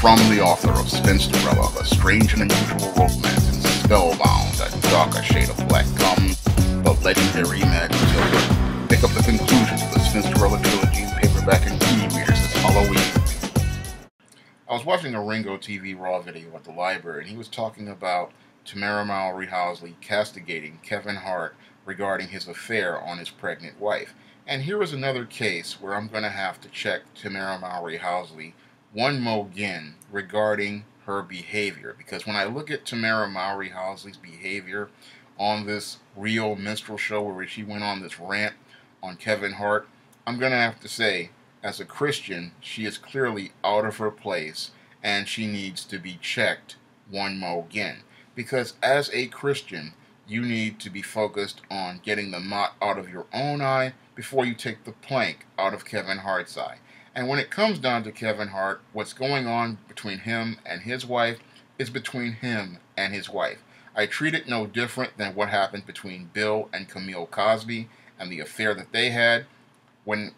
From the author of Spinsterella, The Strange and Unusual Romance, and Spellbound, A Darker Shade of Black, comes the legendary Magic Tilda. Pick up the conclusions of the Spinsterella trilogy in paperback and e-readers this Halloween. I was watching a Ringo TV Raw video at the library, and he was talking about Tamera Mowry-Housely castigating Kevin Hart regarding his affair on his pregnant wife. And here is another case where I'm going to have to check Tamera Mowry-Housely one more again regarding her behavior, because when I look at Tamera Mowry-Housely's behavior on this real minstrel show where she went on this rant on Kevin Hart, I'm going to have to say, as a Christian, she is clearly out of her place and she needs to be checked one more again. Because as a Christian, you need to be focused on getting the mote out of your own eye before you take the plank out of Kevin Hart's eye. And when it comes down to Kevin Hart, what's going on between him and his wife is between him and his wife. I treat it no different than what happened between Bill and Camille Cosby and the affair that they had. When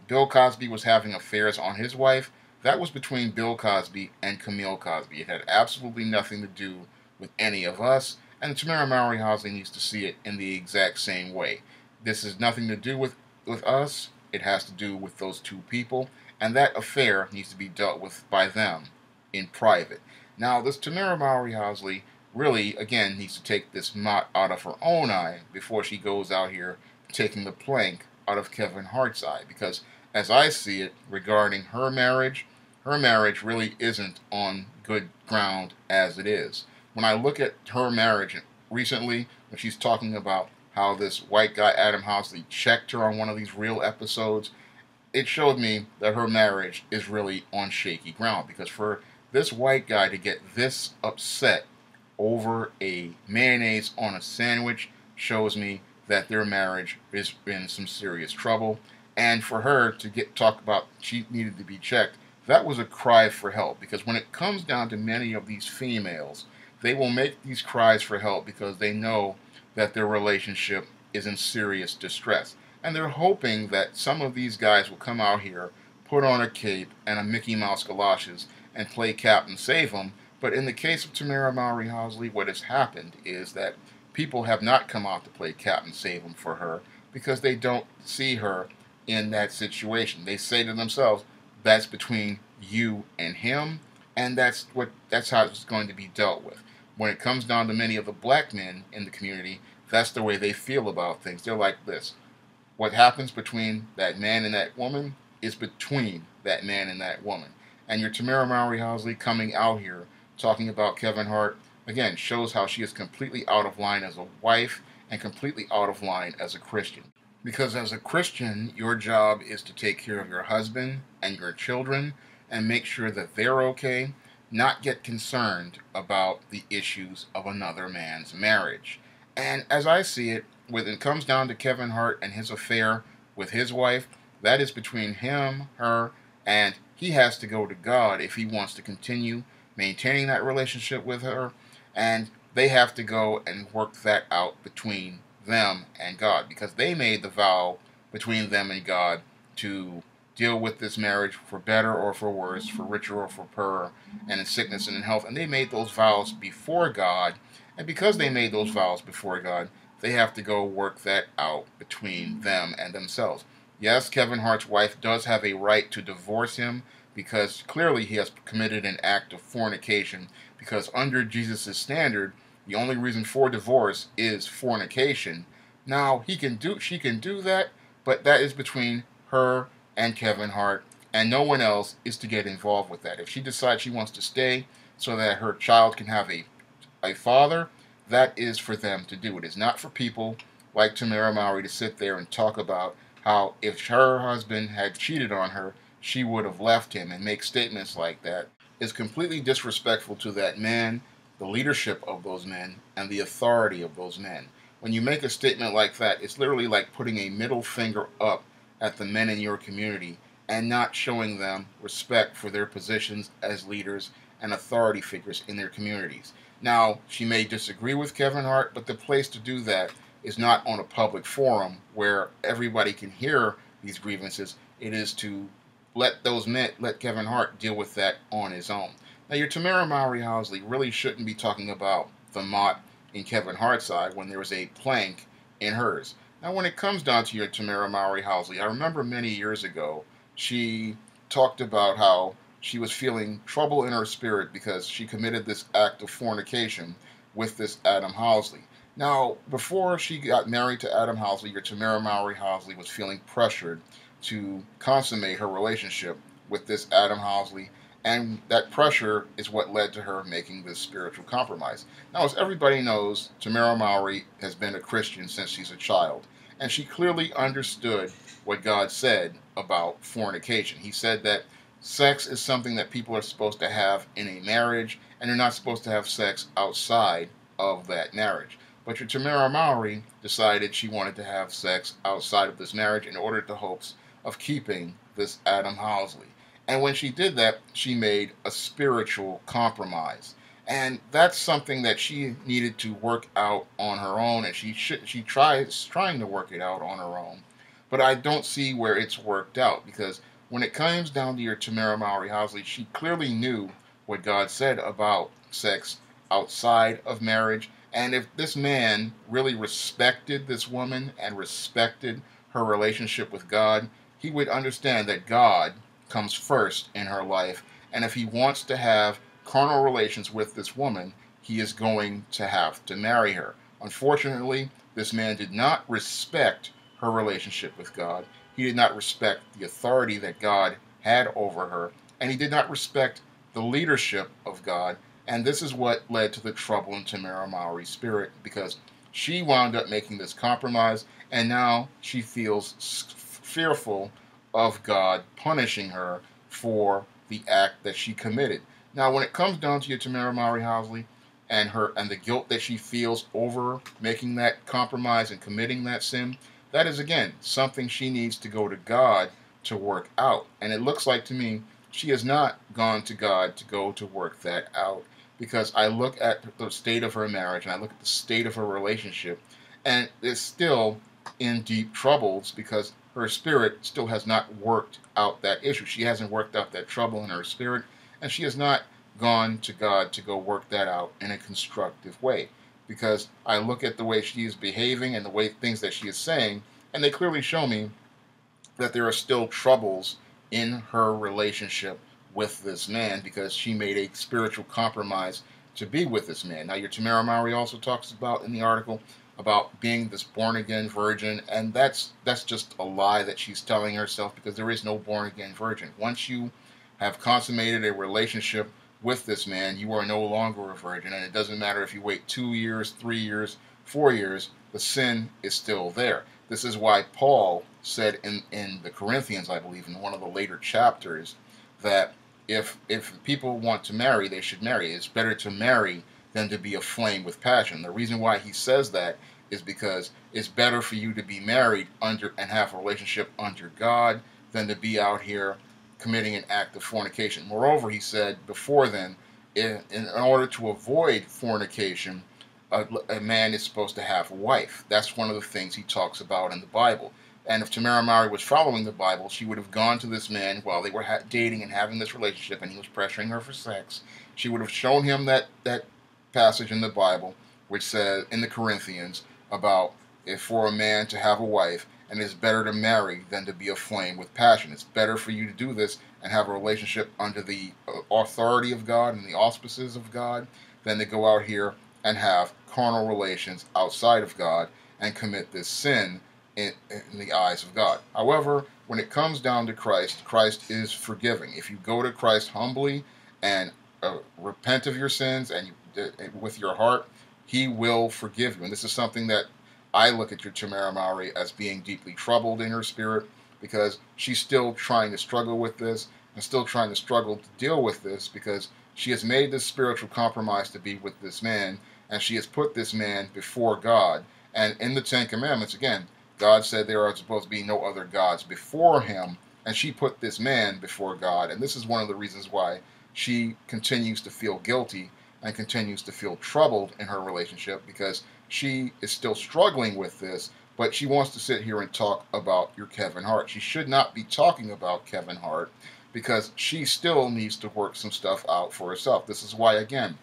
Bill Cosby was having affairs on his wife, that was between Bill Cosby and Camille Cosby. It had absolutely nothing to do with any of us, and Tamera Mowry-Housely needs to see it in the exact same way. This has nothing to do with us. It has to do with those two people, and that affair needs to be dealt with by them in private. Now, this Tamera Mowry-Housely really, again, needs to take this mote out of her own eye before she goes out here taking the plank out of Kevin Hart's eye, because as I see it regarding her marriage really isn't on good ground as it is. When I look at her marriage recently, when she's talking about how this white guy, Adam Housley, checked her on one of these real episodes, it showed me that her marriage is really on shaky ground. Because for this white guy to get this upset over a mayonnaise on a sandwich shows me that their marriage is in some serious trouble. And for her to talk about she needed to be checked, that was a cry for help. Because when it comes down to many of these females, they will make these cries for help because they know that their relationship is in serious distress. And they're hoping that some of these guys will come out here, put on a cape and a Mickey Mouse galoshes, and play Captain Save 'em. But in the case of Tamera Mowry-Housely, what has happened is that people have not come out to play Captain Save 'em for her because they don't see her in that situation. They say to themselves, that's between you and him, and that's how it's going to be dealt with. When it comes down to many of the black men in the community, that's the way they feel about things. They're like this. What happens between that man and that woman is between that man and that woman. And your Tamera Mowry-Housely coming out here talking about Kevin Hart, again, shows how she is completely out of line as a wife and completely out of line as a Christian. Because as a Christian, your job is to take care of your husband and your children and make sure that they're okay, not get concerned about the issues of another man's marriage. And as I see it, when it comes down to Kevin Hart and his affair with his wife, that is between him, her, and he has to go to God if he wants to continue maintaining that relationship with her, and they have to go and work that out between them and God, because they made the vow between them and God to deal with this marriage for better or for worse, for richer or for poorer, and in sickness and in health. And they made those vows before God. And because they made those vows before God, they have to go work that out between them and themselves. Yes, Kevin Hart's wife does have a right to divorce him because clearly he has committed an act of fornication, because under Jesus' standard, the only reason for divorce is fornication. Now, she can do that, but that is between her and Kevin Hart, and no one else is to get involved with that. If she decides she wants to stay so that her child can have a father, that is for them to do. It is not for people like Tamera Mowry to sit there and talk about how if her husband had cheated on her, she would have left him, and make statements like that is completely disrespectful to that man, the leadership of those men, and the authority of those men. When you make a statement like that, it's literally like putting a middle finger up at the men in your community and not showing them respect for their positions as leaders and authority figures in their communities. Now, she may disagree with Kevin Hart, but the place to do that is not on a public forum where everybody can hear these grievances. It is to let Kevin Hart deal with that on his own. Now, your Tamera Mowry-Housely really shouldn't be talking about the mote in Kevin Hart's eye when there was a plank in hers. Now, when it comes down to your Tamera Mowry-Housely, I remember many years ago she talked about how she was feeling trouble in her spirit because she committed this act of fornication with this Adam Housley. Now, before she got married to Adam Housley, your Tamera Mowry-Housely was feeling pressured to consummate her relationship with this Adam Housley, and that pressure is what led to her making this spiritual compromise. Now, as everybody knows, Tamera Mowry has been a Christian since she's a child, and she clearly understood what God said about fornication. He said that sex is something that people are supposed to have in a marriage, and they're not supposed to have sex outside of that marriage. But your Tamera Mowry decided she wanted to have sex outside of this marriage in order to hopes of keeping this Adam Housley. And when she did that, she made a spiritual compromise. And that's something that she needed to work out on her own, and she trying to work it out on her own. But I don't see where it's worked out, because when it comes down to your Tamera Mowry-Housely, she clearly knew what God said about sex outside of marriage. And if this man really respected this woman and respected her relationship with God, he would understand that God comes first in her life. And if he wants to have carnal relations with this woman, he is going to have to marry her. Unfortunately, this man did not respect her relationship with God. He did not respect the authority that God had over her, and he did not respect the leadership of God. And this is what led to the trouble in Tamera Mowry's spirit, because she wound up making this compromise, and now she feels fearful of God punishing her for the act that she committed. Now, when it comes down to your Tamera Mowry-Housely and the guilt that she feels over making that compromise and committing that sin, that is again something she needs to go to God to work out. And it looks like to me she has not gone to God to go to work that out, because I look at the state of her marriage and I look at the state of her relationship, and it's still in deep troubles because her spirit still has not worked out that issue. She hasn't worked out that trouble in her spirit, and she has not gone to God to go work that out in a constructive way. Because I look at the way she is behaving and the way things that she is saying, and they clearly show me that there are still troubles in her relationship with this man, because she made a spiritual compromise to be with this man. Now, your Tamera Mowry also talks about in the article about being this born-again virgin, and that's just a lie that she's telling herself, because there is no born-again virgin. Once you have consummated a relationship with this man, you are no longer a virgin, and it doesn't matter if you wait 2 years, 3 years, 4 years, the sin is still there. This is why Paul said in the Corinthians, I believe, in one of the later chapters, that if people want to marry, they should marry. It's better to marry than to be aflame with passion. The reason why he says that is because it's better for you to be married under and have a relationship under God than to be out here committing an act of fornication. Moreover, he said before then, in order to avoid fornication, a man is supposed to have a wife. That's one of the things he talks about in the Bible. And if Tamera Mowry was following the Bible, she would have gone to this man while they were dating and having this relationship, and he was pressuring her for sex. She would have shown him that passage in the Bible, which says in the Corinthians about if for a man to have a wife, and it's better to marry than to be aflame with passion. It's better for you to do this and have a relationship under the authority of God and the auspices of God than to go out here and have carnal relations outside of God and commit this sin in the eyes of God. However, when it comes down to Christ, Christ is forgiving. If you go to Christ humbly and repent of your sins and with your heart, he will forgive you. And this is something that I look at your Tamera Mowry as being deeply troubled in her spirit, because she's still trying to struggle with this and still trying to struggle to deal with this, because she has made this spiritual compromise to be with this man, and she has put this man before God. And in the Ten Commandments, again, God said there are supposed to be no other gods before him, and she put this man before God. And this is one of the reasons why she continues to feel guilty and continues to feel troubled in her relationship, because she is still struggling with this, but she wants to sit here and talk about your Kevin Hart. She should not be talking about Kevin Hart. because she still needs to work some stuff out for herself. This is why, again,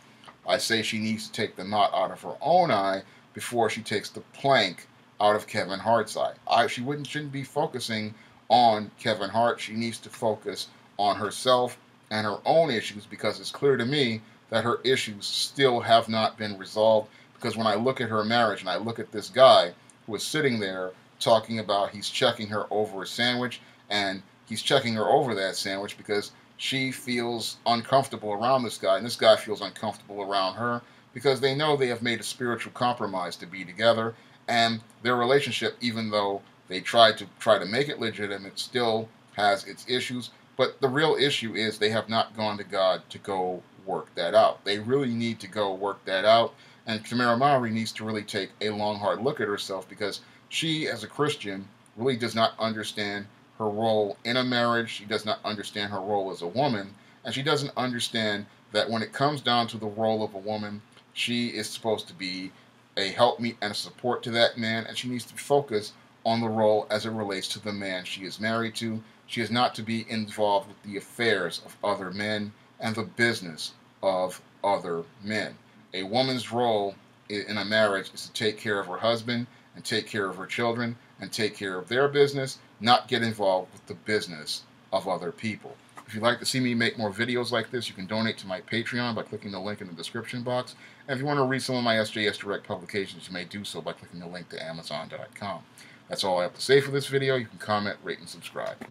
I say she needs to take the knot out of her own eye before she takes the plank out of Kevin Hart's eye. She shouldn't be focusing on Kevin Hart. She needs to focus on herself and her own issues, because it's clear to me that her issues still have not been resolved. Because when I look at her marriage and I look at this guy who is sitting there talking about he's checking her over a sandwich, and he's checking her over that sandwich because she feels uncomfortable around this guy, and this guy feels uncomfortable around her, because they know they have made a spiritual compromise to be together, and their relationship, even though they try to make it legitimate, still has its issues. But the real issue is they have not gone to God to go work that out. They really need to go work that out, and Tamera Mowry needs to really take a long, hard look at herself, because she, as a Christian, really does not understand her role in a marriage. She does not understand her role as a woman, and she doesn't understand that when it comes down to the role of a woman, she is supposed to be a helpmeet and a support to that man, and she needs to focus on the role as it relates to the man she is married to. She is not to be involved with the affairs of other men and the business of other men. A woman's role in a marriage is to take care of her husband and take care of her children and take care of their business, not get involved with the business of other people. If you'd like to see me make more videos like this, you can donate to my Patreon by clicking the link in the description box. And if you want to read some of my SJS Direct publications, you may do so by clicking the link to Amazon.com. That's all I have to say for this video. You can comment, rate, and subscribe.